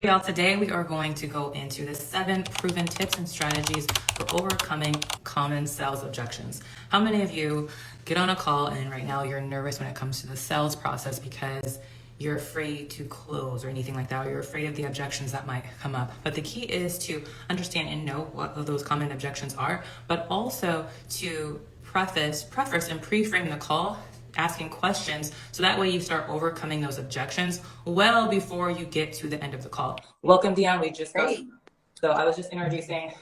Y'all, today we are going to go into the 7 proven tips and strategies for overcoming common sales objections. How many of you get on a call and right now you're nervous when it comes to the sales process because you're afraid to close or anything like that, or you're afraid of the objections that might come up? But the key is to understand and know what those common objections are, but also to preface and pre-frame the call asking questions so that way you start overcoming those objections well before you get to the end of the call. Welcome, Dion. We just got so I was just introducing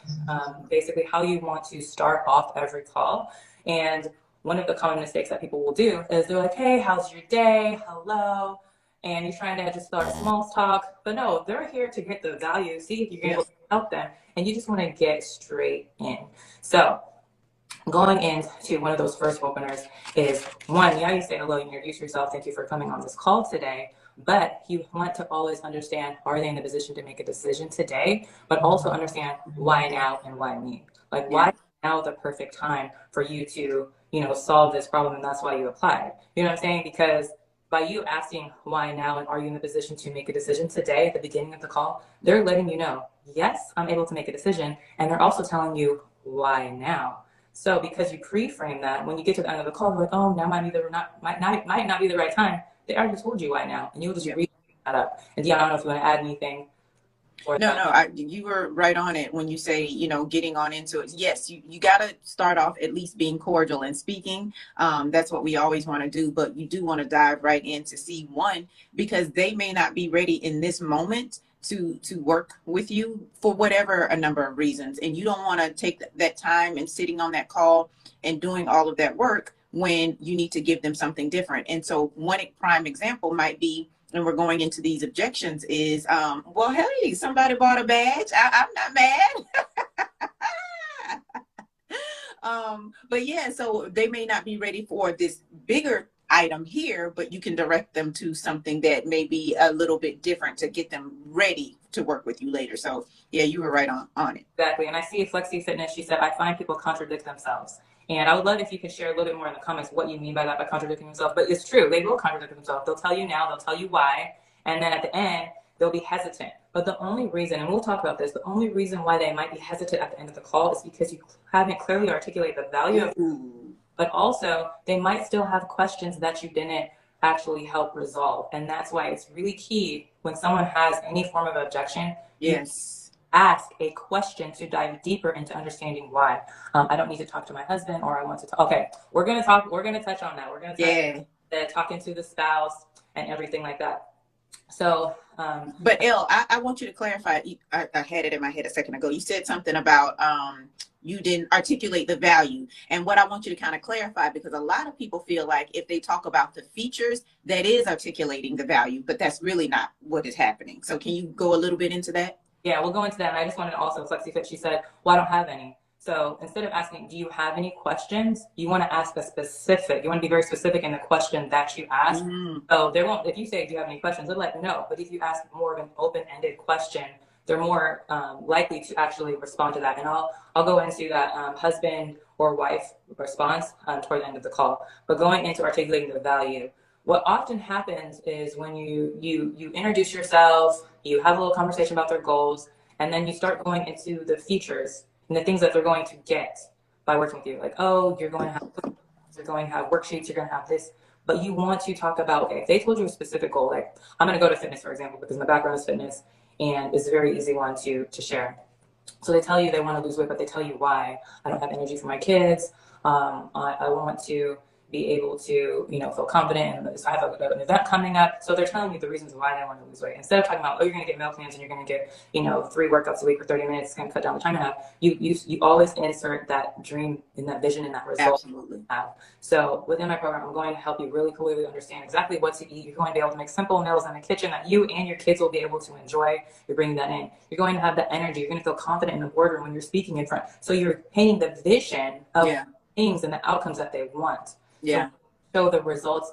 basically how you want to start off every call. And one of the common mistakes that people will do is they're like, hey, how's your day? Hello. And you're trying to just start small talk, but no, they're here to get the value, see if you're able to help them, and you just want to get straight in. So going into one of those first openers is one, yeah, you say hello, you introduce yourself, thank you for coming on this call today, but you want to always understand, are they in the position to make a decision today, but also understand why now and why me? Like, why now the perfect time for you to, solve this problem, and that's why you applied. You know what I'm saying? Because by you asking why now and are you in the position to make a decision today at the beginning of the call, they're letting you know, yes, I'm able to make a decision, and they're also telling you why now. So because you pre-frame that, when you get to the end of the call, you're like, oh, now might not be the right time. They already told you why now, and you'll just read that up. And Dion, I don't know if you want to add anything. You were right on it when you say, getting on into it. Yes, you got to start off at least being cordial and speaking. That's what we always want to do, but you do want to dive right in to see one, because they may not be ready in this moment to work with you for whatever a number of reasons. And you don't want to take that time and sitting on that call and doing all of that work when you need to give them something different. And so one prime example might be, and we're going into these objections, is, well, hey, somebody bought a badge. I'm not mad. But yeah, so they may not be ready for this bigger item here, but you can direct them to something that may be a little bit different to get them ready to work with you later. So yeah, you were right on it. Exactly. And I see Flexi Fitness, she said, I find people contradict themselves. And I would love if you could share a little bit more in the comments what you mean by that, by contradicting themselves. But it's true, they will contradict themselves. They'll tell you now, they'll tell you why, and then at the end, they'll be hesitant. But the only reason, and we'll talk about this, the only reason why they might be hesitant at the end of the call is because you haven't clearly articulated the value of it. But also, they might still have questions that you didn't actually help resolve. And that's why it's really key when someone has any form of objection. Yes. Ask a question to dive deeper into understanding why. I don't need to talk to my husband, or I want to talk. Okay, we're going to touch on that. We're going to touch on talking to the spouse and everything like that. So, but Elle, I want you to clarify. I had it in my head a second ago. You said something about, you didn't articulate the value. And what I want you to kind of clarify, because a lot of people feel like if they talk about the features, that is articulating the value, but that's really not what is happening. So can you go a little bit into that? Yeah, we'll go into that. And I just wanted to also, Flexi Fit, she said, well, I don't have any. So instead of asking, do you have any questions? You want to ask you want to be very specific in the question that you ask. So they won't, if you say, do you have any questions? They're like, no. But if you ask more of an open-ended question, they're more likely to actually respond to that. And I'll go into that husband or wife response toward the end of the call. But going into articulating the value, what often happens is when you introduce yourself, you have a little conversation about their goals, and then you start going into the features and the things that they're going to get by working with you. Like, oh, you're going to have worksheets, you're going to have this. But you want to talk about, okay, if they told you a specific goal, like I'm going to go to fitness, for example, because my background is fitness, and it's a very easy one to share. So they tell you they want to lose weight, but they tell you why. I don't have energy for my kids. I want to be able to, feel confident. And so I have an event coming up. So they're telling you the reasons why they want to lose weight. Instead of talking about, oh, you're going to get meal plans and you're going to get, 3 workouts a week for 30 minutes, it's going to cut down the time you have. You always insert that dream and that vision and that result. Absolutely. So within my program, I'm going to help you really clearly understand exactly what to eat. You're going to be able to make simple meals in the kitchen that you and your kids will be able to enjoy. You're bringing that in. You're going to have the energy. You're going to feel confident in the boardroom when you're speaking in front. So you're painting the vision of things and the outcomes that they want. Yeah. So show the results,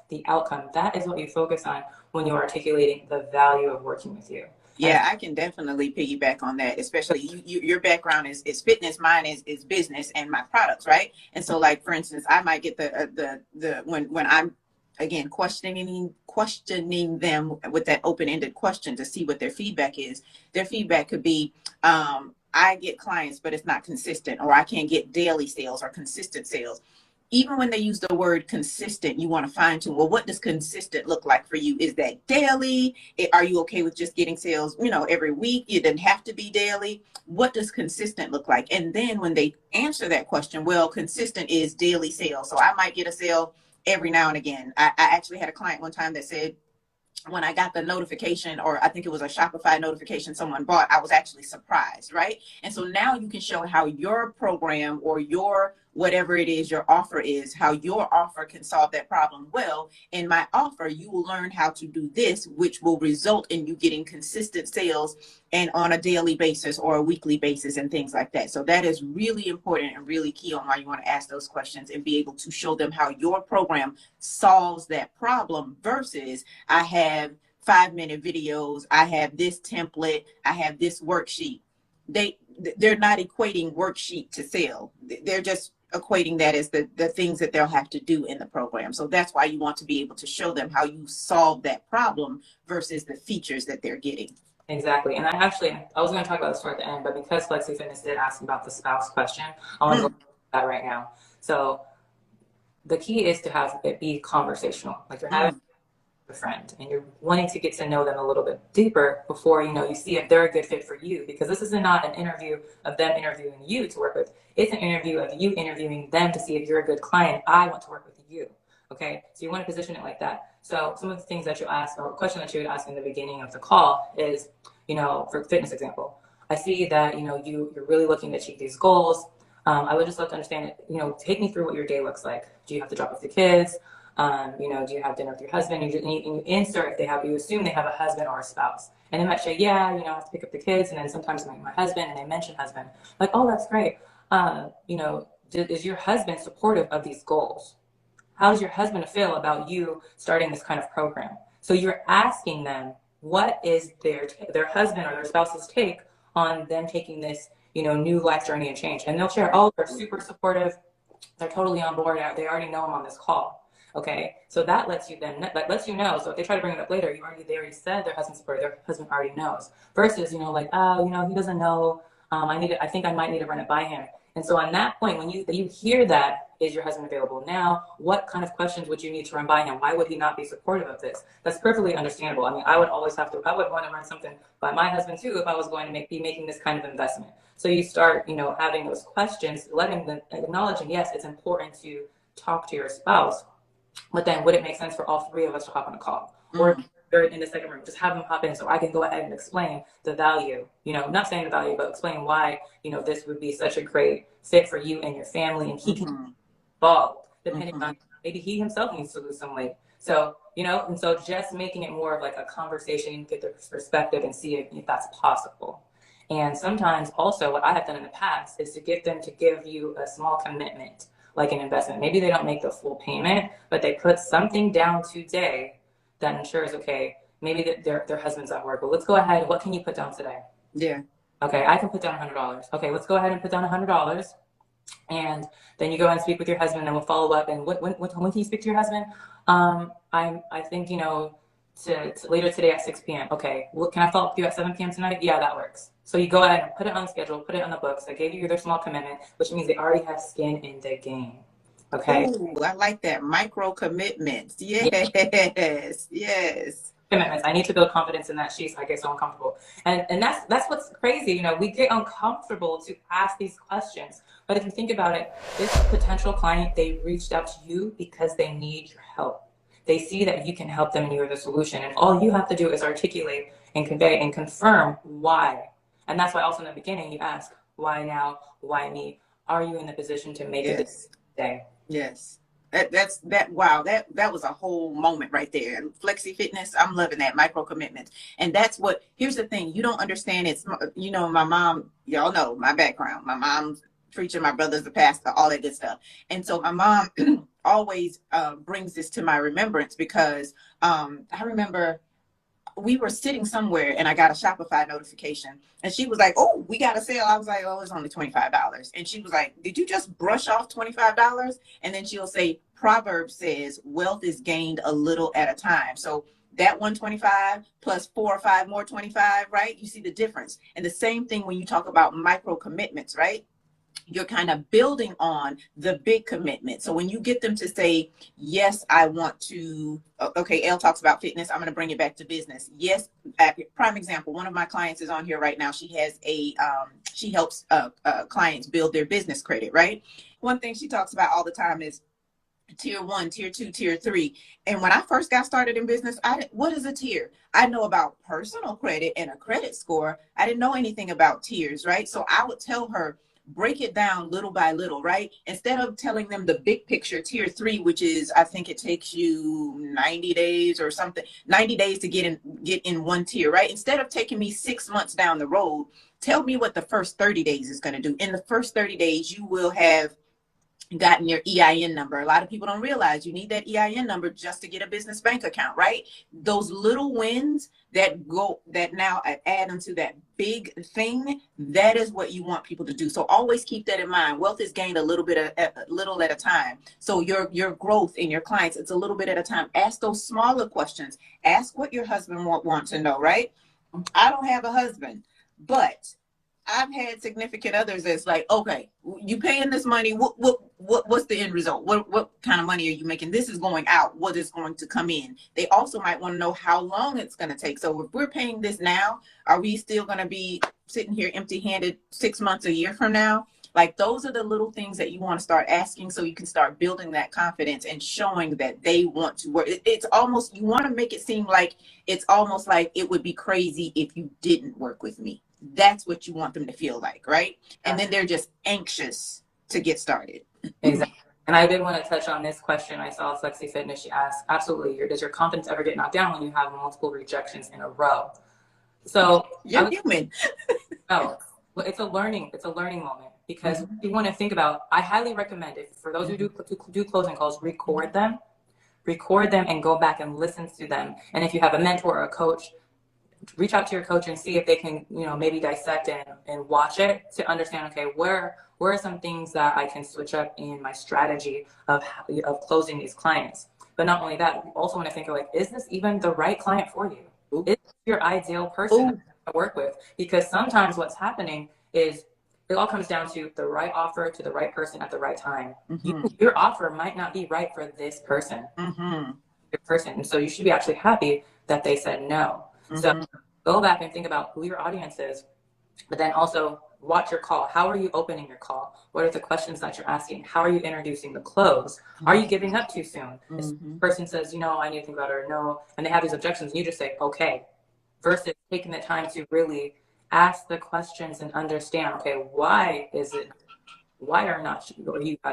the outcome. That is what you focus on when you're articulating the value of working with you. Yeah, I can definitely piggyback on that, especially your background is fitness, mine is business and my products, right? And so like, for instance, I might get the when I'm again, questioning them with that open-ended question to see what their feedback is. Their feedback could be, I get clients, but it's not consistent, or I can't get daily sales or consistent sales. Even when they use the word consistent, you want to fine tune, well, what does consistent look like for you? Is that daily? Are you okay with just getting sales, every week? It doesn't have to be daily. What does consistent look like? And then when they answer that question, well, consistent is daily sales. So I might get a sale every now and again. I actually had a client one time that said, when I got the notification, or I think it was a Shopify notification someone bought, I was actually surprised, right? And so now you can show how your program or your whatever it is your offer is, how your offer can solve that problem. Well, in my offer, you will learn how to do this, which will result in you getting consistent sales and on a daily basis or a weekly basis and things like that. So that is really important and really key on why you want to ask those questions and be able to show them how your program solves that problem versus I have 5-minute videos, I have this template, I have this worksheet. They're not equating worksheet to sale. They're just equating that as the things that they'll have to do in the program. So that's why you want to be able to show them how you solve that problem versus the features that they're getting. Exactly. And I was going to talk about this toward the end, but because Flexi Fitness did ask about the spouse question, I want to go into that right now. So the key is to have it be conversational. Like you're having a friend and you're wanting to get to know them a little bit deeper before you see if they're a good fit for you, because this is not an interview of them interviewing you to work with. It's an interview of you interviewing them to see if you're a good client. I want to work with you. Okay, so you want to position it like that. So some of the things that you ask, or a question that you would ask in the beginning of the call is, for fitness example, I see that you're really looking to achieve these goals. I would just love to understand it. Take me through what your day looks like. Do you have to drop off the kids? Do you have dinner with your husband? And you insert if you assume they have a husband or a spouse. And they might say, yeah, I have to pick up the kids. And then sometimes my husband, and they mention husband. Like, oh, that's great. Is your husband supportive of these goals? How does your husband feel about you starting this kind of program? So you're asking them, what is their husband or their spouse's take on them taking this, new life journey and change? And they'll share, oh, they're super supportive. They're totally on board. They already know I'm on this call. Okay, so that lets you know. So if they try to bring it up later, they already said their husband's supportive. Their husband already knows. Versus, he doesn't know. I think I might need to run it by him. And so on that point, when you hear that, is your husband available now? What kind of questions would you need to run by him? Why would he not be supportive of this? That's perfectly understandable. I mean, I would want to run something by my husband too if I was going to be making this kind of investment. So you start, having those questions, letting them acknowledging, yes, it's important to talk to your spouse, but then would it make sense for all three of us to hop on a call? Or they're in the second room, just have them hop in so I can go ahead and explain the value, not saying the value, but explain why, this would be such a great fit for you and your family, and he can involved, depending on maybe he himself needs to lose some weight. So, and so just making it more of like a conversation, get their perspective and see if that's possible. And sometimes also what I have done in the past is to get them to give you a small commitment, like an investment. Maybe they don't make the full payment, but they put something down today that ensures, okay, maybe their husband's at work, but let's go ahead. What can you put down today? Yeah. Okay, I can put down $100. Okay, let's go ahead and put down $100. And then you go and speak with your husband, and we'll follow up. And when can you speak to your husband? I think, to later today at 6 p.m. Okay, well, can I follow up with you at 7 p.m. tonight? Yeah, that works. So you go ahead and put it on the schedule, put it on the books. I gave you their small commitment, which means they already have skin in the game. Okay. Ooh, I like that. Micro commitments. Yes. Yes. Commitments. I need to build confidence in that I get so uncomfortable. And that's what's crazy. We get uncomfortable to ask these questions. But if you think about it, this potential client, they reached out to you because they need your help. They see that you can help them and you're the solution. And all you have to do is articulate and convey and confirm why. And that's why also in the beginning you ask, why now? Why me? Are you in the position to make it this day? Yes. Wow, that was a whole moment right there. And Flexi Fitness, I'm loving that, micro commitments. And that's here's the thing, you don't understand. It's, my mom, y'all know my background. My mom's preacher, my brother's a pastor, all that good stuff. And so my mom always brings this to my remembrance because I remember we were sitting somewhere and I got a Shopify notification and she was like, oh, we got a sale. I was like, oh, it's only $25. And she was like, did you just brush off $25? And then she'll say, Proverbs says wealth is gained a little at a time. So that 125 plus 4 or 5 more 25, right? You see the difference. And the same thing when you talk about micro commitments, right? You're kind of building on the big commitment. So when you get them to say, yes, I want to, okay, Elle talks about fitness. I'm going to bring it back to business. Yes. Prime example. One of my clients is on here right now. She has she helps clients build their business credit, right? One thing she talks about all the time is tier 1, tier 2, tier 3. And when I first got started in business, what is a tier? I know about personal credit and a credit score. I didn't know anything about tiers, right? So I would tell her, break it down little by little, right? Instead of telling them the big picture, tier 3, which is, I think it takes you 90 days or something, 90 days to get in one tier, right? Instead of taking me 6 months down the road, tell me what the first 30 days is going to do. In the first 30 days, you will have gotten your EIN number. A lot of people don't realize you need that EIN number just to get a business bank account, right? Those little wins that now add into that big thing, that is what you want people to do. So always keep that in mind. Wealth is gained a little at a time. So your growth in your clients, it's a little bit at a time. Ask those smaller questions. Ask what your husband want to know, right? I don't have a husband, but I've had significant others that's like, okay, you paying this money. What's the end result? What kind of money are you making? This is going out. What is going to come in? They also might want to know how long it's going to take. So if we're paying this now, are we still going to be sitting here empty-handed 6 months, a year from now? Like, those are the little things that you want to start asking so you can start building that confidence and showing that they want to work. It's almost, you want to make it seem like it's almost like it would be crazy if you didn't work with me. That's what you want them to feel like, right? And then they're just anxious to get started. Exactly. And I did want to touch on this question. I saw Sexy Fitness. She asked, absolutely, does your confidence ever get knocked down when you have multiple rejections in a row? So you're human. No, well, it's a learning moment, because you want to think about, I highly recommend it for those who do closing calls, record them and go back and listen to them. And if you have a mentor or a coach, reach out to your coach and see if they can, maybe dissect and watch it to understand, okay, where are some things that I can switch up in my strategy of closing these clients. But not only that, you also want to think of, like, is this even the right client for you? Ooh. Is this your ideal person to work with? Because sometimes what's happening is it all comes down to the right offer to the right person at the right time. Your offer might not be right for this person. And so you should be actually happy that they said no. So go back and think about who your audience is, but then also watch your call. How are you opening your call? What are the questions that you're asking? How are you introducing the close? Are you giving up too soon? This person says, I need to think about it, or no, and they have these objections, and you just say, okay, versus taking the time to really ask the questions and understand, okay, why are you not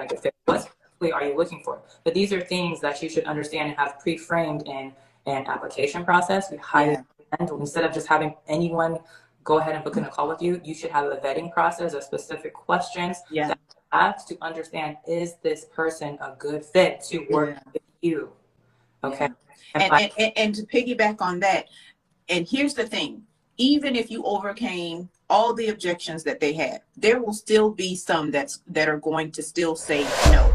a good fit? What are you looking for? But these are things that you should understand and have pre-framed in an application process. We highly recommend, instead of just having anyone go ahead and book in a call with you, you should have a vetting process of specific questions that you have to understand, is this person a good fit to work with you? Okay. And to piggyback on that, and here's the thing, even if you overcame all the objections that they had, there will still be some that are going to still say no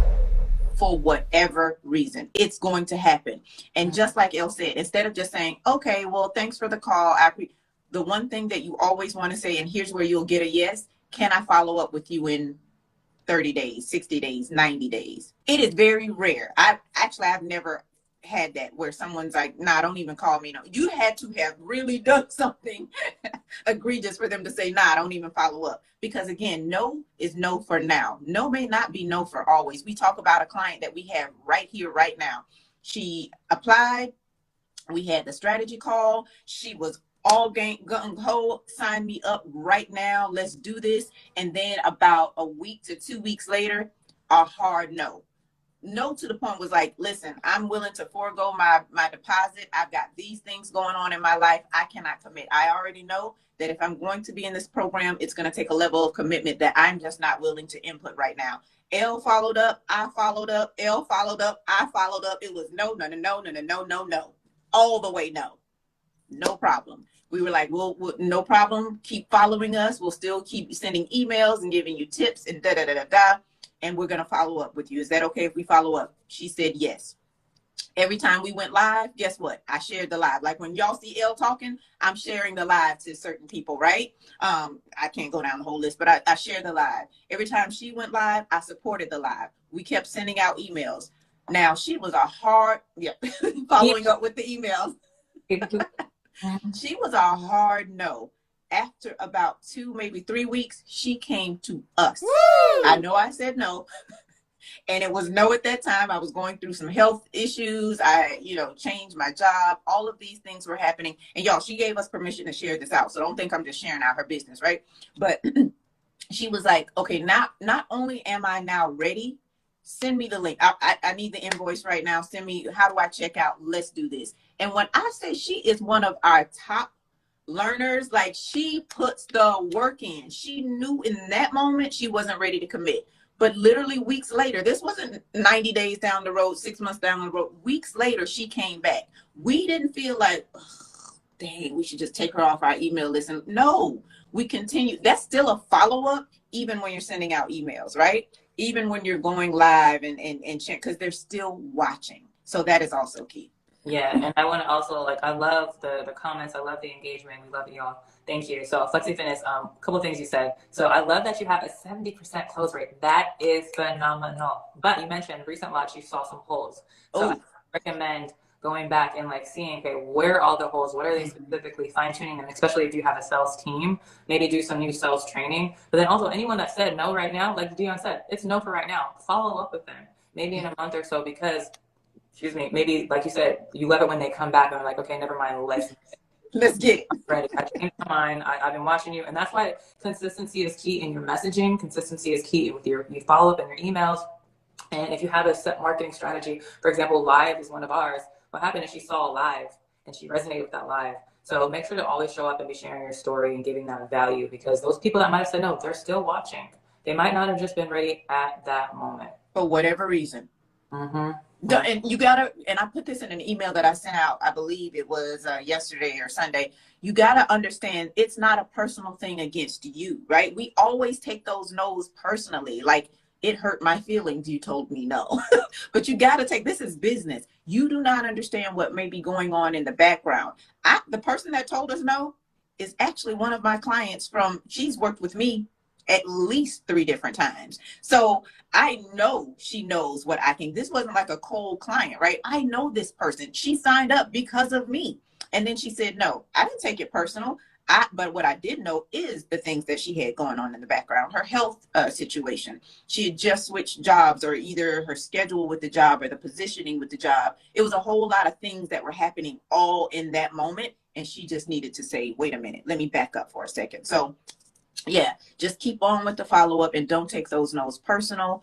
for whatever reason. It's going to happen. And just like Elle said, instead of just saying, okay, well, thanks for the call, the one thing that you always want to say, and here's where you'll get a yes, can I follow up with you in 30 days, 60 days, 90 days? It is very rare. I've never had that where someone's like, nah, don't even call me. No, you had to have really done something egregious for them to say, nah, don't even follow up. Because again, no is no for now. No may not be no for always. We talk about a client that we have right here, right now. She applied. We had the strategy call. She was all gung-ho, sign me up right now. Let's do this. And then about a week to 2 weeks later, a hard no. No to the point was like, listen, I'm willing to forego my deposit. I've got these things going on in my life. I cannot commit. I already know that if I'm going to be in this program, it's going to take a level of commitment that I'm just not willing to input right now. Elle followed up. I followed up. Elle followed up. I followed up. It was no. All the way no. No problem. We were like, well, no problem. Keep following us. We'll still keep sending emails and giving you tips and da da da da da. And we're going to follow up with you. Is that okay if we follow up? She said yes. Every time we went live, guess what? I shared the live. Like when y'all see Elle talking, I'm sharing the live to certain people, right? I can't go down the whole list, but I share the live. Every time she went live, I supported the live. We kept sending out emails. Now she was a hard, following up with the emails. She was a hard no. After about 2, maybe 3 weeks, she came to us. Woo! I know I said no. And it was no at that time. I was going through some health issues. I, changed my job. All of these things were happening. And y'all, she gave us permission to share this out. So don't think I'm just sharing out her business, right? But she was like, okay, not only am I now ready, send me the link. I need the invoice right now. Send me, how do I check out? Let's do this. And when I say she is one of our top learners, like she puts the work in. She knew in that moment she wasn't ready to commit. But literally weeks later, this wasn't 90 days down the road, 6 months down the road. Weeks later, she came back. We didn't feel like, dang, we should just take her off our email list. And no, we continue. That's still a follow-up, even when you're sending out emails, right? Even when you're going live and check, because they're still watching. So that is also key. Yeah, and I want to also, I love the comments. I love the engagement. We love y'all. Thank you. So Flexi Fitness, a couple of things you said. So I love that you have a 70% close rate. That is phenomenal. But you mentioned recent launch, you saw some holes. So I recommend going back and seeing, okay, where are all the holes? What are they specifically fine-tuning them? Especially if you have a sales team, maybe do some new sales training. But then also anyone that said no right now, like Dion said, it's no for right now. Follow up with them maybe in a month or so, because maybe like you said, you love it when they come back and are like, okay, never mind, let's get it. Right. I changed my mind. I've been watching you. And that's why consistency is key in your messaging. Consistency is key with your follow-up and your emails. And if you have a set marketing strategy, for example, live is one of ours. What happened is she saw a live and she resonated with that live. So make sure to always show up and be sharing your story and giving that value, because those people that might have said no, they're still watching. They might not have just been ready at that moment. For whatever reason. Mm-hmm. And you gotta, and I put this in an email that I sent out, I believe it was yesterday or Sunday. You gotta understand, it's not a personal thing against you, right? We always take those no's personally. Like, it hurt my feelings, you told me no. But you gotta take, this is business. You do not understand what may be going on in the background. The person that told us no is actually one of my clients she's worked with me at least 3 different times. So I know she knows what I can. This wasn't like a cold client, right? I know this person. She signed up because of me. And then she said, no, I didn't take it personal. But what I did know is the things that she had going on in the background, her health situation. She had just switched jobs, or either her schedule with the job or the positioning with the job. It was a whole lot of things that were happening all in that moment. And she just needed to say, wait a minute, let me back up for a second. So yeah, just keep on with the follow-up and don't take those no's personal.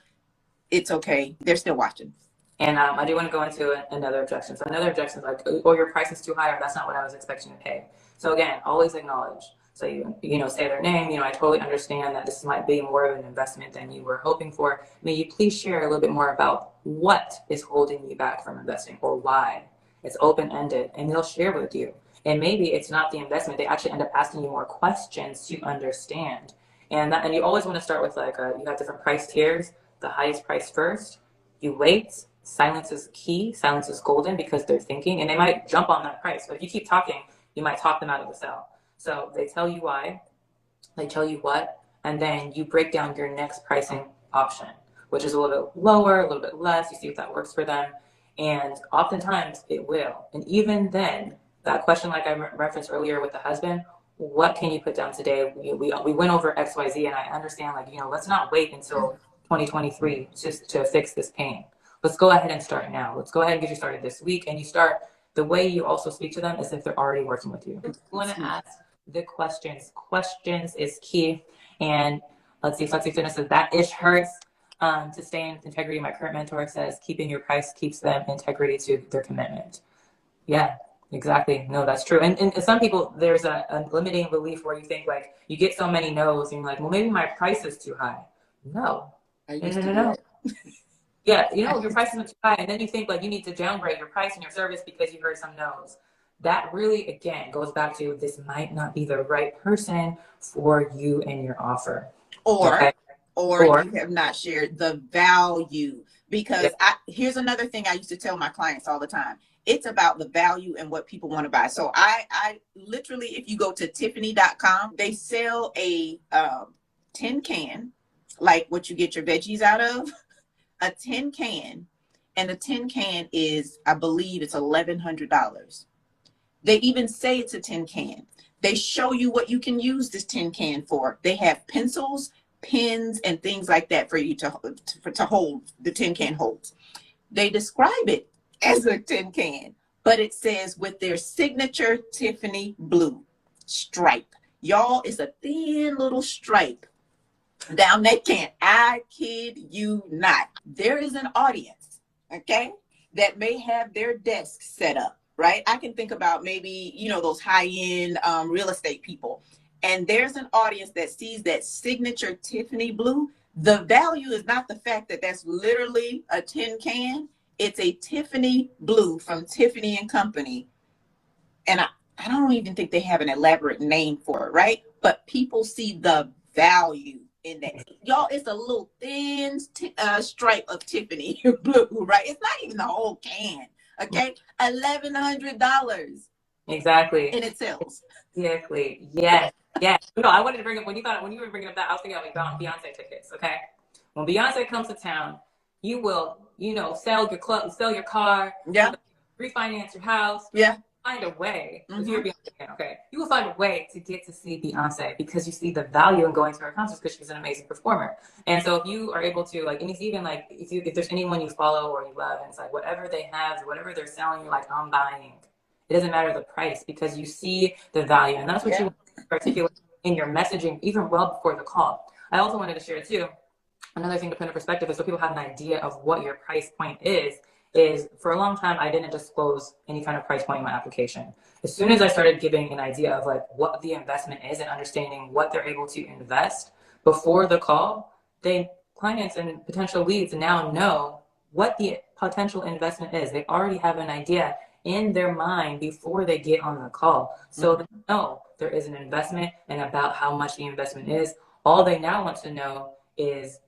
It's okay. They're still watching. And I do want to go into another objection. So another objection is like, oh, your price is too high, or that's not what I was expecting to pay. So again, always acknowledge. So you say their name. I totally understand that this might be more of an investment than you were hoping for. May you please share a little bit more about what is holding you back from investing, or why? It's open-ended, and they'll share with you. And maybe it's not the investment. They actually end up asking you more questions to understand. And you always want to start with you have different price tiers. The highest price first. You wait. Silence is key. Silence is golden, because they're thinking, and they might jump on that price. But if you keep talking, you might talk them out of the sale. So they tell you why, they tell you what, and then you break down your next pricing option, which is a little bit lower, a little bit less. You see if that works for them. And oftentimes it will. And even then, that question, like I referenced earlier with the husband, what can you put down today? We went over XYZ, and I understand, let's not wait until 2023 just to fix this pain. Let's go ahead and start now. Let's go ahead and get you started this week. And you start, the way you also speak to them is if they're already working with you. You want to ask the questions. Questions is key. And let's see, Flexi Fitness says, that ish hurts. To stay in integrity, my current mentor says, keeping your price keeps them integrity to their commitment. Yeah, exactly. No, that's true. And some people, there's a limiting belief where you think you get so many no's and you're like, well, maybe my price is too high. No. No. Yeah, your price is too high, and then you think you need to downgrade your price and your service because you heard some no's. that really, again, goes back to this might not be the right person for you and your offer. Or, Okay? or you have not shared the value. Because here's another thing I used to tell my clients all the time. It's about the value and what people want to buy. So I literally, if you go to Tiffany.com, they sell a tin can, like what you get your veggies out of, a tin can, and the tin can is, I believe it's $1,100. They even say it's a tin can. They show you what you can use this tin can for. They have pencils, pens, and things like that for you to hold, the tin can holds. They describe it as a tin can, but it says with their signature Tiffany blue stripe. Y'all, it's a thin little stripe down that can. I kid you not. There is an audience, okay, that may have their desk set up, right? I can think about maybe, you know, those high-end real estate people. And there's an audience that sees that signature Tiffany blue. The value is not the fact that that's literally a tin can. It's a Tiffany blue from Tiffany and Company. And I don't even think they have an elaborate name for it, right? But people see the value in that. Y'all, it's a little thin stripe of Tiffany blue, right? It's not even the whole can, okay? $1,100. Exactly. And it sells. Exactly. Yes. Yes. No, I wanted to bring up when you were bringing up that, I was thinking about Beyonce tickets. Okay. When Beyonce comes to town, you will, sell your club, sell your car, Yeah. refinance your house. Yeah. Find a way. If you're Beyonce, okay, you will find a way to get to see Beyonce because you see the value in going to her concerts because she's an amazing performer. And so if you are able to, like, and it's even like if there's anyone you follow or you love, and it's like whatever they have, whatever they're selling, you're like, I'm buying. It doesn't matter the price because you see the value, and that's what you want to articulate in your messaging, even well before the call. I also wanted to share too. Another thing to put in perspective is so people have an idea of what your price point is for a long time, I didn't disclose any kind of price point in my application. As soon as I started giving an idea of like what the investment is and understanding what they're able to invest before the call, clients and potential leads now know what the potential investment is. They already have an idea in their mind before they get on the call. So they know there is an investment and about how much the investment is. All they now want to know is,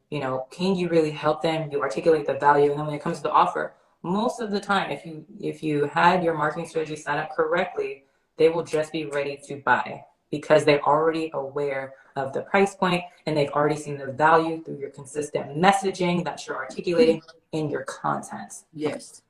can you really help them? You articulate the value. And then when it comes to the offer, most of the time, if you had your marketing strategy set up correctly, they will just be ready to buy because they're already aware of the price point and they've already seen the value through your consistent messaging that you're articulating in your content. Yes.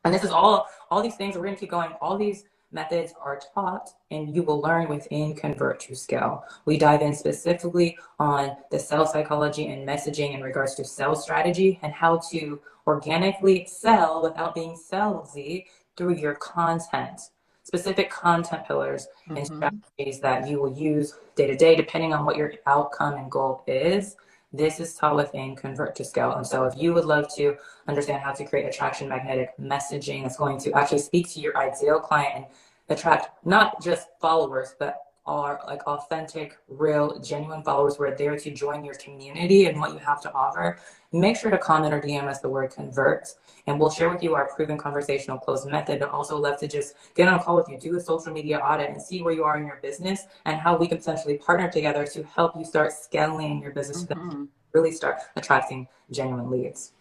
And this is all these things, we're going to keep going. All these methods are taught and you will learn within Convert to Scale. We dive in specifically on the sales psychology and messaging in regards to sales strategy and how to organically sell without being salesy through your content. Specific content pillars and strategies that you will use day to day, depending on what your outcome and goal is. This is taught within Convert to Scale. And so if you would love to understand how to create attraction magnetic messaging that's going to actually speak to your ideal client and attract not just followers, but are like authentic, real, genuine followers who are there to join your community and what you have to offer, make sure to comment or DM us the word convert, and we'll share with you our proven conversational close method. But also love to just get on a call with you, do a social media audit, and see where you are in your business and how we can potentially partner together to help you start scaling your business to really start attracting genuine leads.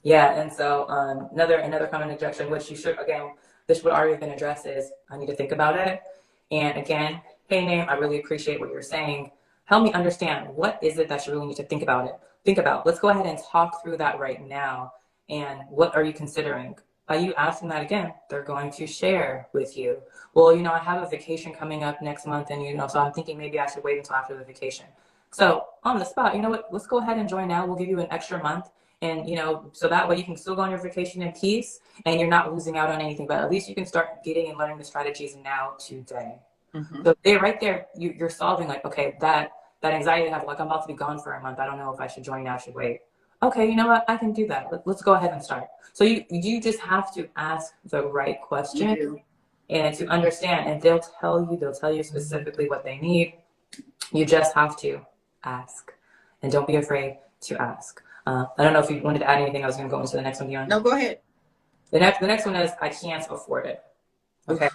Yeah, and so another common objection, which you should, again, this would already have been addressed, is I need to think about it. And again, hey, name, I really appreciate what you're saying. Help me understand, what is it that you really need to think about? Let's go ahead and talk through that right now. And what are you considering? By you asking that again, they're going to share with you. Well, I have a vacation coming up next month, and so I'm thinking maybe I should wait until after the vacation. So on the spot, you know what? Let's go ahead and join now. We'll give you an extra month. And, so that way you can still go on your vacation in peace and you're not losing out on anything, but at least you can start getting and learning the strategies now today. So they're right there. You're solving like, okay, that anxiety I have, like I'm about to be gone for a month. I don't know if I should join now, I should wait. Okay, you know what? I can do that. Let's go ahead and start. So you just have to ask the right question and to understand, and they'll tell you specifically what they need. You just have to ask, and don't be afraid to ask. I don't know if you wanted to add anything. I was going to go into the next one, Dion. No, go ahead. The next one is I can't afford it. Okay.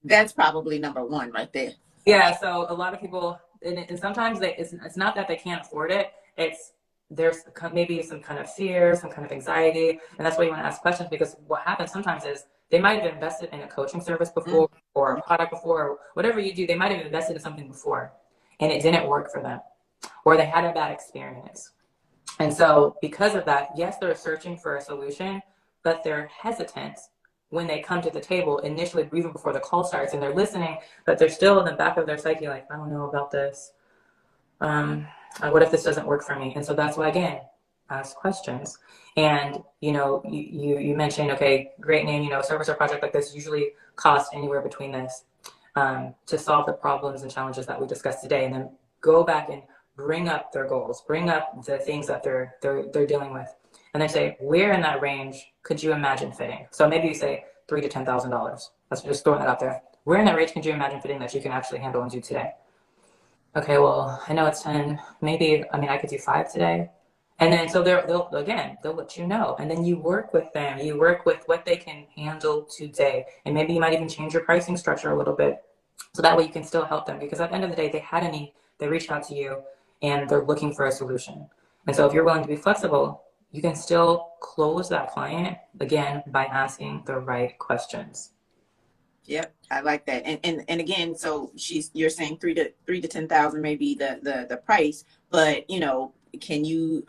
That's probably number one right there. Yeah, so a lot of people, and sometimes it's not that they can't afford it. It's there's maybe some kind of fear, some kind of anxiety, and that's why you want to ask questions, because what happens sometimes is they might have invested in a coaching service before or a product before, or whatever you do, they might have invested in something before and it didn't work for them, or they had a bad experience. And so because of that, yes, they're searching for a solution, but they're hesitant when they come to the table initially, even before the call starts, and they're listening, but they're still in the back of their psyche like, I don't know about this. What if this doesn't work for me? And so that's why, again, ask questions. And, you mentioned, okay, great name, service or project like this usually costs anywhere between this to solve the problems and challenges that we discussed today. And then go back and bring up their goals, bring up the things that they're dealing with. And they say, where in that range could you imagine fitting? So maybe you say $3,000 to $10,000. That's just throwing that out there. Where in that range could you imagine fitting that you can actually handle and do today? Okay, well, I know it's 10. Maybe, I could do 5 today. And then, so they'll let you know. And then you work with them. You work with what they can handle today. And maybe you might even change your pricing structure a little bit. So that way you can still help them. Because at the end of the day, they had a need. They reached out to you and they're looking for a solution. And so if you're willing to be flexible, you can still close that client, again, by asking the right questions. Yep, I like that. And again, so you're saying three to 10,000 may be the price, but can you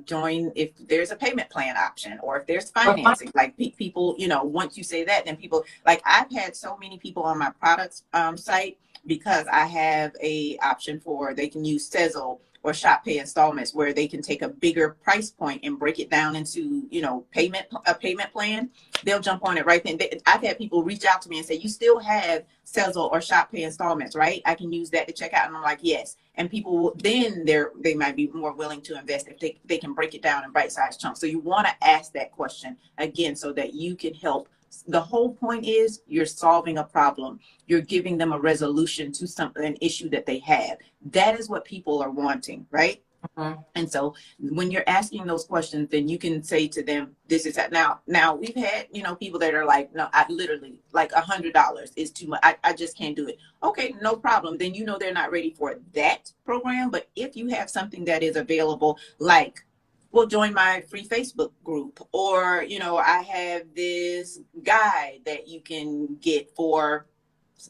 join if there's a payment plan option, or if there's financing? Like people, once you say that, then people, like I've had so many people on my products site, because I have a option for, they can use Xoxo or Shop Pay installments, where they can take a bigger price point and break it down into, a payment plan. They'll jump on it right then. I've had people reach out to me and say, you still have Xoxo or Shop Pay installments, right? I can use that to check out. And I'm like, yes. And people then they might be more willing to invest if they can break it down in bite-sized chunks. So you want to ask that question again, so that you can help. The whole point is you're solving a problem. You're giving them a resolution to an issue that they have. That is what people are wanting, right? Mm-hmm. And so when you're asking those questions, then you can say to them, this is that. Now we've had, people that are like, no, I literally, like $100 is too much. I just can't do it. Okay, no problem. Then, they're not ready for that program. But if you have something that is available, like, well, join my free Facebook group, or, I have this guide that you can get for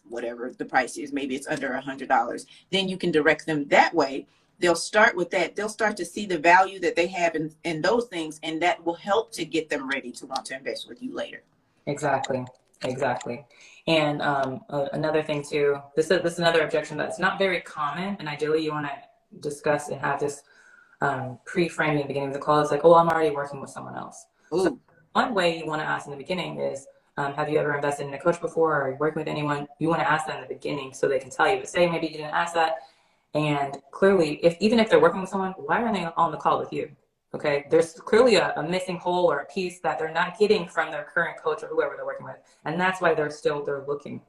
whatever the price is, maybe it's under $100. Then you can direct them that way. They'll start with that. They'll start to see the value that they have in those things, and that will help to get them ready to want to invest with you later. Exactly. And another thing too, this is another objection that's not very common, and ideally you want to discuss and have this pre-framing at the beginning of the call. It's like, oh, I'm already working with someone else. Ooh. So one way you want to ask in the beginning is, have you ever invested in a coach before, or are you working with anyone? You want to ask that in the beginning so they can tell you. But say maybe you didn't ask that, and clearly, even if they're working with someone, why aren't they on the call with you? Okay, there's clearly a missing hole or a piece that they're not getting from their current coach or whoever they're working with, and that's why they're looking.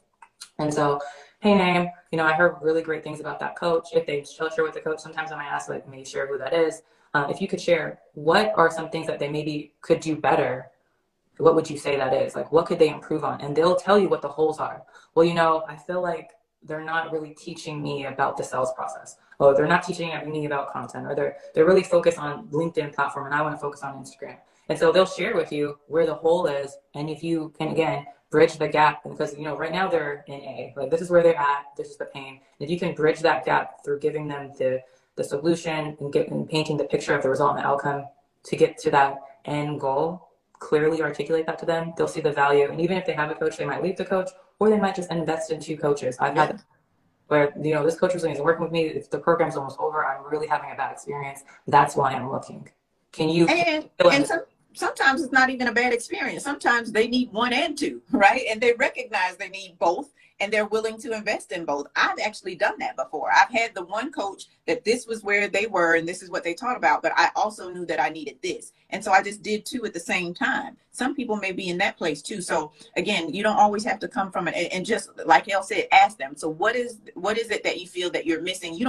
And so, hey, name, I heard really great things about that coach. If they share with the coach, sometimes I might ask, like, maybe share who that is. If you could share, what are some things that they maybe could do better? What would you say that is? Like, what could they improve on? And they'll tell you what the holes are. Well, I feel like they're not really teaching me about the sales process. Or they're not teaching me about content, or they're really focused on LinkedIn platform, and I want to focus on Instagram. And so they'll share with you where the hole is, and if you can, again, bridge the gap, because right now they're in A, like this is where they're at, this is the pain. If you can bridge that gap through giving them the solution and painting the picture of the result and the outcome to get to that end goal, clearly articulate that to them, they'll see the value. And even if they have a coach, they might leave the coach, or they might just invest in 2 coaches. I've had where, this coach really isn't working with me. If the program's almost over, I'm really having a bad experience. That's why I'm looking. Can you? Sometimes it's not even a bad experience. Sometimes they need 1 and 2, right? And they recognize they need both, and they're willing to invest in both. I've actually done that before. I've had the one coach that this was where they were and this is what they taught about, but I also knew that I needed this. And so I just did 2 at the same time. Some people may be in that place too. So again, you don't always have to come from it. And just like Elle said, ask them. So what is it that you feel that you're missing?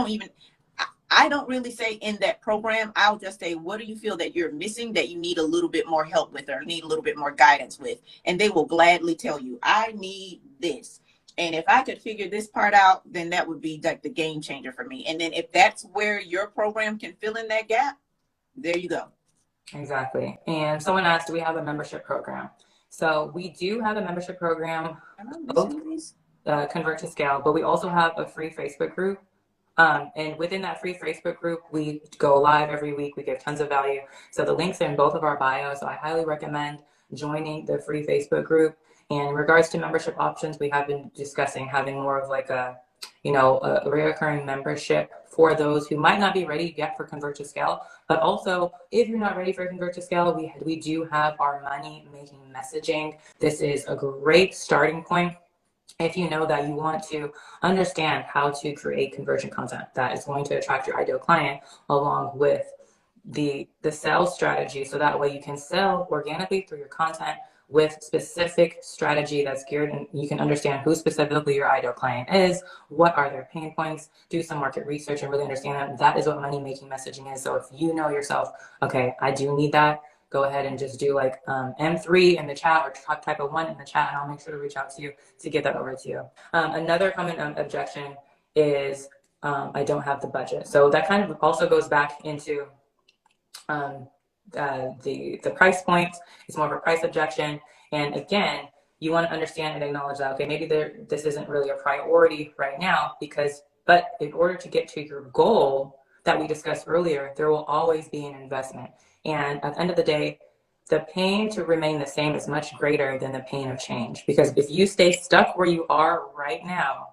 I don't really say in that program. I'll just say, what do you feel that you're missing, that you need a little bit more help with, or need a little bit more guidance with? And they will gladly tell you, I need this. And if I could figure this part out, then that would be like the game changer for me. And then if that's where your program can fill in that gap, there you go. Exactly. And someone asked, do we have a membership program? So we do have a membership program, both Convert to Scale, but we also have a free Facebook group. And within that free Facebook group, we go live every week. We give tons of value. So the links are in both of our bios. So I highly recommend joining the free Facebook group. And in regards to membership options, we have been discussing having more of like a recurring membership for those who might not be ready yet for Convert to Scale. But also, if you're not ready for Convert to Scale, we do have our money making messaging. This is a great starting point if you know that you want to understand how to create conversion content that is going to attract your ideal client, along with the sales strategy, so that way you can sell organically through your content with specific strategy that's geared, and you can understand who specifically your ideal client is, what are their pain points, do some market research and really understand that. That is what money making messaging is. So if you know yourself, okay, I do need that, go ahead and just do like M3 in the chat, or type a 1 in the chat, and I'll make sure to reach out to you to get that over to you. Another common objection is I don't have the budget. So that kind of also goes back into the price point. It's more of a price objection. And again, you want to understand and acknowledge that, okay, maybe this isn't really a priority right now, but in order to get to your goal that we discussed earlier, there will always be an investment. And at the end of the day, the pain to remain the same is much greater than the pain of change. Because if you stay stuck where you are right now,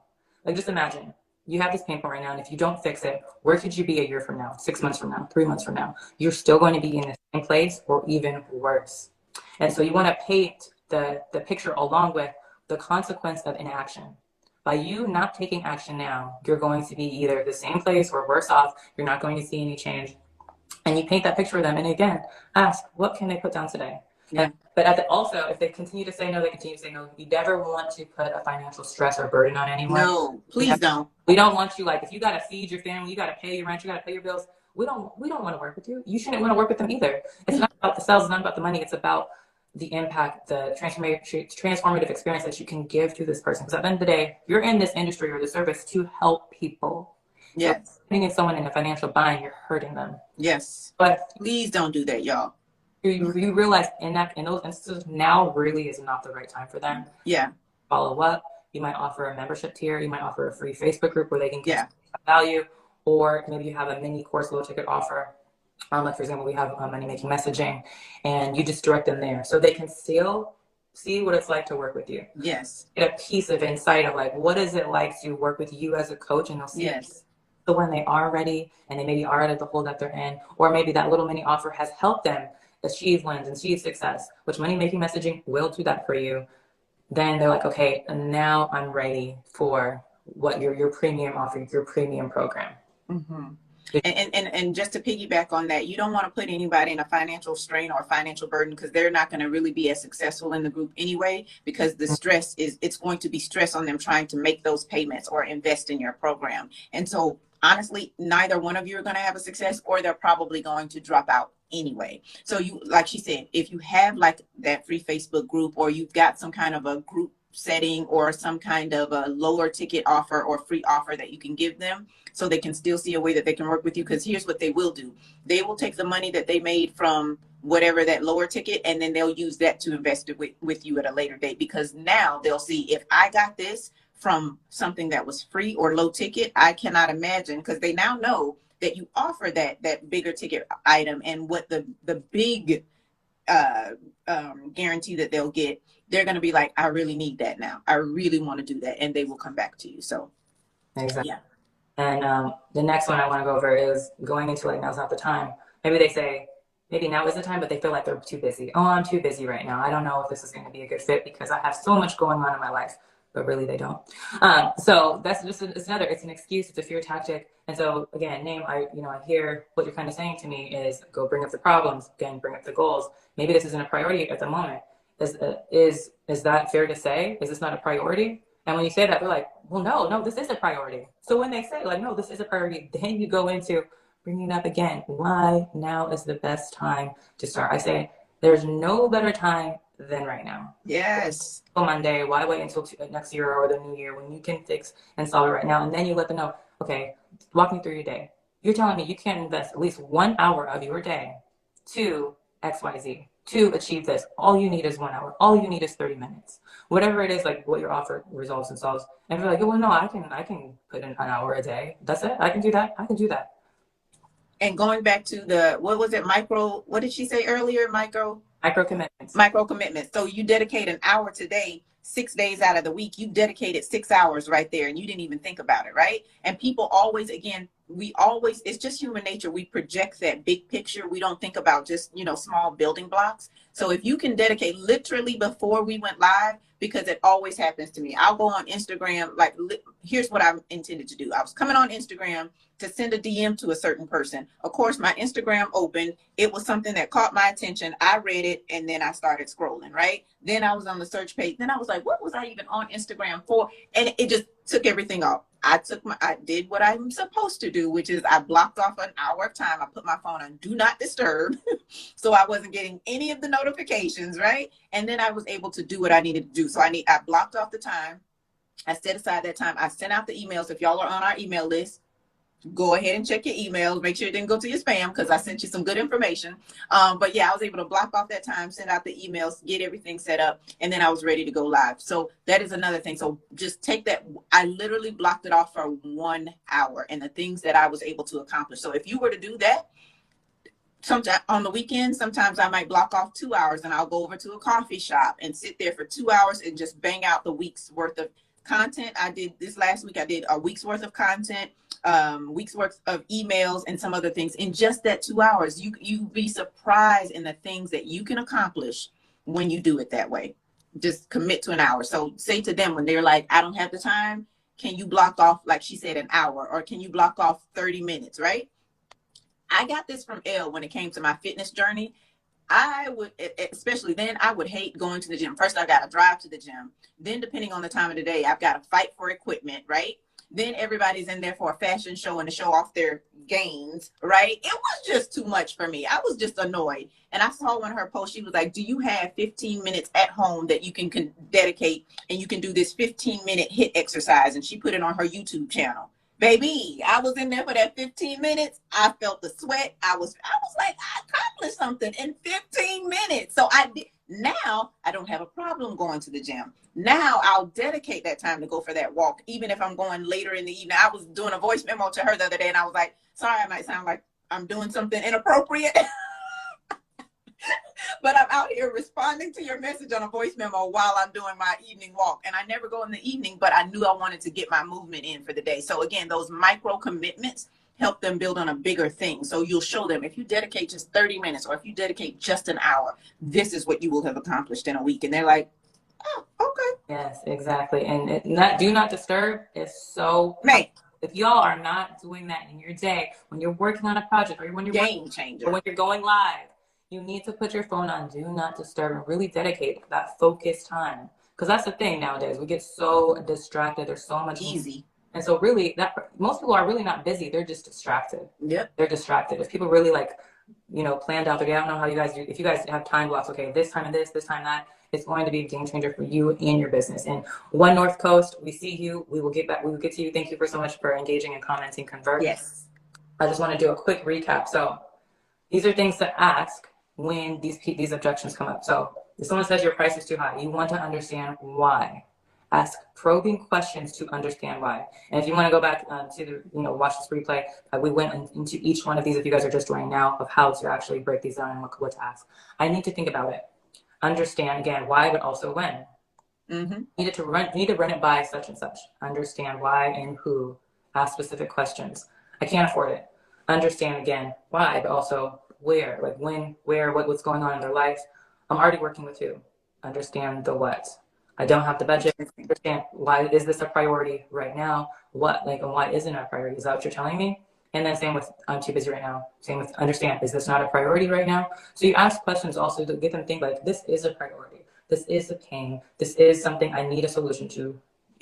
like just imagine, you have this pain point right now, and if you don't fix it, where could you be a year from now, 6 months from now, 3 months from now? You're still going to be in the same place or even worse. And so you want to paint the picture along with the consequence of inaction. By you not taking action now, you're going to be either the same place or worse off. You're not going to see any change. And you paint that picture of them. And again, ask, what can they put down today? Yeah. But also, if they continue to say no, they continue to say no. You never want to put a financial stress or burden on anyone. No, please don't. We don't want you, like, if you got to feed your family, you got to pay your rent, you got to pay your bills. We don't want to work with you. You shouldn't want to work with them either. It's not about the sales, it's not about the money. It's about the impact, the transformative experience that you can give to this person. Because at the end of the day, you're in this industry or the service to help people. Yes. So putting someone in a financial bind, you're hurting them. Yes. But please don't do that, y'all. You realize in those instances, now really is not the right time for them. Yeah. Follow up. You might offer a membership tier. You might offer a free Facebook group where they can get value, or maybe you have a mini course, low ticket offer. Like for example, we have money making messaging, and you just direct them there so they can still see what it's like to work with you. Yes. Get a piece of insight of like, what is it like to work with you as a coach, and they'll see. Yes. So when they are ready and they maybe are at the hole that they're in, or maybe that little mini offer has helped them achieve wins and achieve success, which money making messaging will do that for you. Then they're like, okay, and now I'm ready for what your premium offer, your premium program. Mm-hmm. And just to piggyback on that, you don't want to put anybody in a financial strain or financial burden, because they're not going to really be as successful in the group anyway, because the stress it's going to be stress on them trying to make those payments or invest in your program. And so honestly, neither one of you are going to have a success, or they're probably going to drop out anyway. So you, like she said, if you have like that free Facebook group, or you've got some kind of a group setting or some kind of a lower ticket offer or free offer that you can give them, so they can still see a way that they can work with you. Because here's what they will do. They will take the money that they made from whatever that lower ticket, and then they'll use that to invest it with you at a later date. Because now they'll see, if I got this from something that was free or low ticket, I cannot imagine, because they now know that you offer that bigger ticket item, and what the big guarantee that they'll get, they're going to be like, I really need that now. I really want to do that. And they will come back to you. So exactly. Yeah. And the next one I want to go over is going into like, now's not the time. Maybe they say, maybe now is the time, but they feel like they're too busy. Oh, I'm too busy right now. I don't know if this is going to be a good fit because I have so much going on in my life. But really they don't. So that's just it's an excuse. It's a fear tactic. And so again, I hear what you're kind of saying to me is go bring up the problems, again, bring up the goals. Maybe this isn't a priority at the moment. Is that fair to say? Is this not a priority? And when you say that, they're like, well, no, this is a priority. So when they say like, no, this is a priority, then you go into bringing it up again. Why now is the best time to start? I say, There's no better time than right now. Yes. Monday, why wait until next year or the new year when you can fix and solve it right now? And then you let them know, okay, walk me through your day. You're telling me you can't invest at least 1 hour of your day to XYZ, to achieve this. All you need is 1 hour. All you need is 30 minutes. Whatever it is, like what your offer results and solves. And you're like, oh, well, no, I can put in an hour a day. That's it. I can do that. I can do that. And going back to the, what was it, what did she say earlier? Micro commitments. Micro commitments. So you dedicate an hour today, 6 days out of the week, you dedicated 6 hours right there and you didn't even think about it, right? And people always, again, it's just human nature. We project that big picture. We don't think about just, small building blocks. So if you can dedicate literally before we went live, because it always happens to me, I'll go on Instagram, here's what I intended to do. I was coming on Instagram to send a DM to a certain person. Of course, my Instagram opened. It was something that caught my attention. I read it and then I started scrolling, right? Then I was on the search page. Then I was like, what was I even on Instagram for? And it just took everything off. I did what I'm supposed to do, which is I blocked off an hour of time. I put my phone on do not disturb. So I wasn't getting any of the notifications, right? And then I was able to do what I needed to do. So I blocked off the time. I set aside that time. I sent out the emails. If y'all are on our email list, go ahead and check your emails. Make sure it didn't go to your spam because I sent you some good information. But yeah, I was able to block off that time, send out the emails, get everything set up, and then I was ready to go live. So that is another thing. So just take that. I literally blocked it off for 1 hour and the things that I was able to accomplish. So if you were to do that, sometimes on the weekend, sometimes I might block off 2 hours and I'll go over to a coffee shop and sit there for 2 hours and just bang out the week's worth of content. I did this last week. I did a week's worth of content, week's worth of emails and some other things in just that 2 hours. You'd be surprised in the things that you can accomplish when you do it that way. Just commit to an hour. So say to them when they're like, I don't have the time, can you block off, like she said, an hour, or can you block off 30 minutes, right? I got this from Elle when it came to my fitness journey. I would, especially then, I would hate going to the gym. First, I got to drive to the gym. Then, depending on the time of the day, I've got to fight for equipment, right? Then everybody's in there for a fashion show and to show off their gains, right? It was just too much for me. I was just annoyed. And I saw one of her posts. She was like, do you have 15 minutes at home that you can dedicate and you can do this 15-minute HIIT exercise? And she put it on her YouTube channel. Baby, I was in there for that 15 minutes. I felt the sweat. I was like, I accomplished something in 15 minutes. So I did. Now I don't have a problem going to the gym. Now I'll dedicate that time to go for that walk, even if I'm going later in the evening. I was doing a voice memo to her the other day and I was like, sorry, I might sound like I'm doing something inappropriate. But I'm out here responding to your message on a voice memo while I'm doing my evening walk. And I never go in the evening, but I knew I wanted to get my movement in for the day. So again, those micro commitments help them build on a bigger thing. So you'll show them, if you dedicate just 30 minutes or if you dedicate just an hour, this is what you will have accomplished in a week. And they're like, oh, okay. Yes, exactly. And do not disturb is so right. If y'all are not doing that in your day, when you're working on a project or when you're game changer, or when you're going live, you need to put your phone on do not disturb and really dedicate that focused time. Because that's the thing nowadays. We get so distracted. There's so much easy. And so really most people are really not busy. They're just distracted. Yep. They're distracted. If people really planned out their day, I don't know how you guys do. If you guys have time blocks, okay, this time and this time that, it's going to be a game changer for you and your business. And One North Coast, we see you. We will get back. We will get to you. Thank you for so much for engaging and commenting. Convert. Yes. I just want to do a quick recap. So these are things to ask when these objections come up. So if someone says your price is too high, you want to understand why. Ask probing questions to understand why. And if you want to go back to watch this replay, we went into each one of these, if you guys are just joining now, of how to actually break these down and what to ask. I need to think about it. Understand again why, but also when. Mm-hmm. Need to run it by such and such. Understand why and who. Ask specific questions. I can't afford it. Understand again why, but also where, like when, where, what's going on in their life. I'm already working with who. Understand the what. I don't have the budget. Understand why is this a priority right now? And why isn't it a priority? Is that what you're telling me? And then same with I'm too busy right now. Same with understand, is this not a priority right now? So you ask questions also to get them to think like, this is a priority. This is a pain. This is something I need a solution to.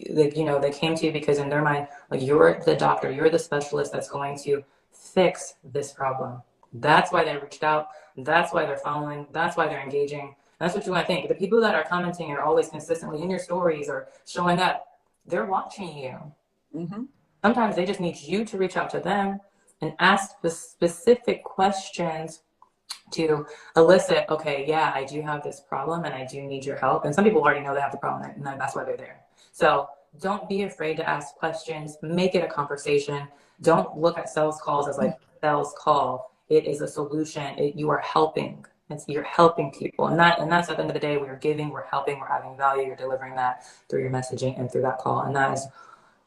They came to you because in their mind, like you're the doctor, you're the specialist that's going to fix this problem. That's why they reached out. That's why they're following. That's why they're engaging. That's what you want to think. The people that are commenting are always consistently in your stories or showing up. They're watching you. Mm-hmm. Sometimes they just need you to reach out to them and ask the specific questions to elicit, okay, yeah, I do have this problem and I do need your help. And some people already know they have the problem and that's why they're there. So don't be afraid to ask questions. Make it a conversation. Don't look at sales calls as like sales call. It is a solution. You are helping. You're helping people. And that's at the end of the day, we're giving, we're helping, we're adding value. You're delivering that through your messaging and through that call. And that is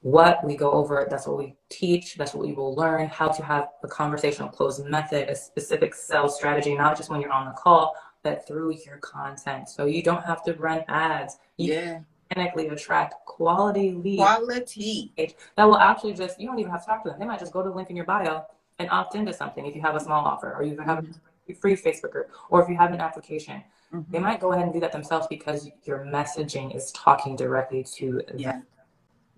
what we go over. That's what we teach. That's what we will learn, how to have a conversational close method, a specific sales strategy, not just when you're on the call, but through your content. So you don't have to run ads. You organically attract quality leads. Quality. That will actually just, you don't even have to talk to them. They might just go to the link in your bio and opt into something if you have a small offer, or you have a free Facebook group, or if you have an application. They might go ahead and do that themselves because your messaging is talking directly to them.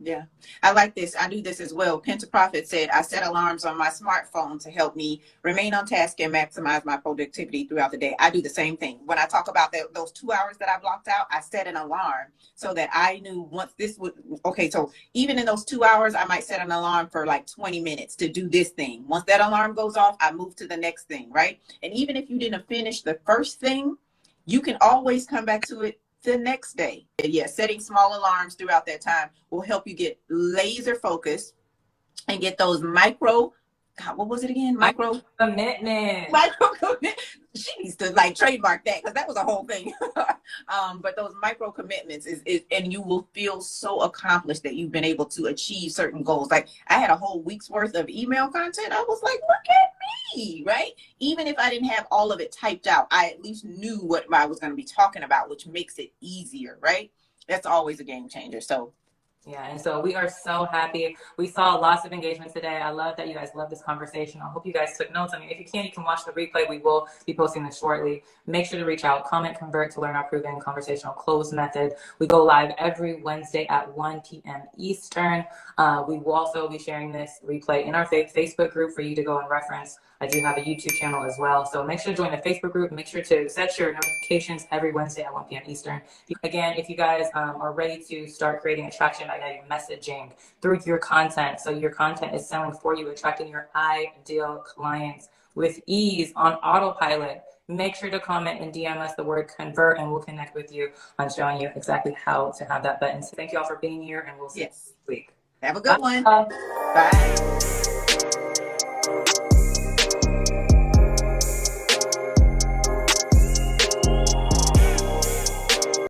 Yeah, I like this. I do this as well. Penta Profit said, I set alarms on my smartphone to help me remain on task and maximize my productivity throughout the day. I do the same thing. When I talk about those 2 hours that I blocked out, I set an alarm so that I knew once this would, okay, so even in those 2 hours, I might set an alarm for like 20 minutes to do this thing. Once that alarm goes off, I move to the next thing, right? And even if you didn't finish the first thing, you can always come back to it the next day. Yeah, setting small alarms throughout that time will help you get laser focused and get those micro, God, what was it again? Micro commitment. She needs to like trademark that because that was a whole thing. But those micro commitments is, and you will feel so accomplished that you've been able to achieve certain goals. Like I had a whole week's worth of email content. I was like, look at me, right? Even if I didn't have all of it typed out, I at least knew what I was going to be talking about, which makes it easier, right? That's always a game changer. So yeah, and so we are so happy. We saw lots of engagement today. I love that you guys love this conversation. I hope you guys took notes. I mean, if you can watch the replay. We will be posting this shortly. Make sure to reach out, comment, convert to learn our proven conversational close method. We go live every Wednesday at 1 p.m. Eastern. We will also be sharing this replay in our Facebook group for you to go and reference. I do have a YouTube channel as well. So make sure to join the Facebook group. Make sure to set your notifications every Wednesday at 1 p.m. Eastern. Again, if you guys are ready to start creating attraction by your messaging through your content, so your content is selling for you, attracting your ideal clients with ease on autopilot, make sure to comment and DM us the word convert, and we'll connect with you on showing you exactly how to have that button. So thank you all for being here, and we'll see you next week. Have a good one. Bye.